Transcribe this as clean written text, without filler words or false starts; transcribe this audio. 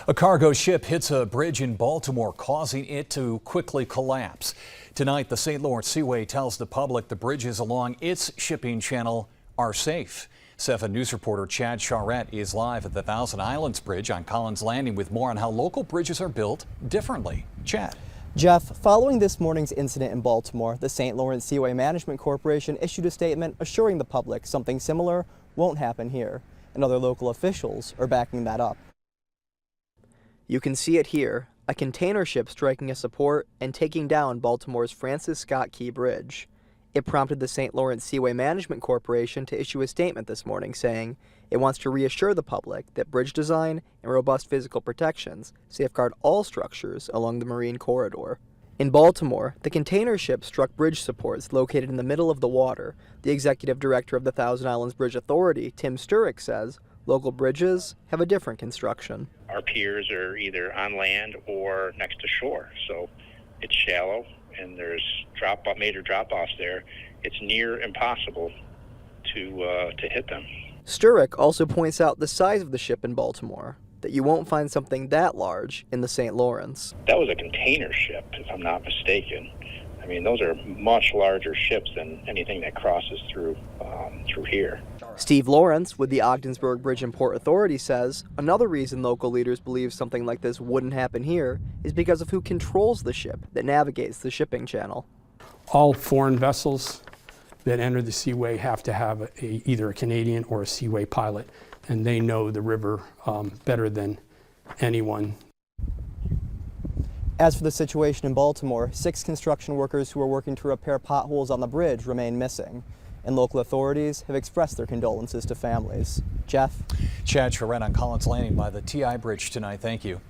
A cargo ship hits a bridge in Baltimore, causing it to quickly collapse. Tonight, the St. Lawrence Seaway tells the public the bridges along its shipping channel are safe. 7 News reporter Chad Charette is live at the Thousand Islands Bridge on Collins Landing with more on how local bridges are built differently. Chad. Jeff, following this morning's incident in Baltimore, the St. Lawrence Seaway Management Corporation issued a statement assuring the public something similar won't happen here, and other local officials are backing that up. You can see it here, a container ship striking a support and taking down Baltimore's Francis Scott Key Bridge. It prompted the St. Lawrence Seaway Management Corporation to issue a statement this morning saying it wants to reassure the public that bridge design and robust physical protections safeguard all structures along the marine corridor. In Baltimore, the container ship struck bridge supports located in the middle of the water. The executive director of the Thousand Islands Bridge Authority, Tim Sturek, says local bridges have a different construction. Our piers are either on land or next to shore, so it's shallow and there's major drop-offs there. It's near impossible to hit them. Sturek also points out the size of the ship in Baltimore, that you won't find something that large in the St. Lawrence. That was a container ship, if I'm not mistaken. I mean, those are much larger ships than anything that crosses through here. Steve Lawrence with the Ogdensburg Bridge and Port Authority says another reason local leaders believe something like this wouldn't happen here is because of who controls the ship that navigates the shipping channel. All foreign vessels that enter the Seaway have to have either a Canadian or a Seaway pilot, and they know the river better than anyone. As for the situation in Baltimore, 6 construction workers who are working to repair potholes on the bridge remain missing, and local authorities have expressed their condolences to families. Jeff? Chad Charette on Collins Landing by the TI Bridge tonight. Thank you.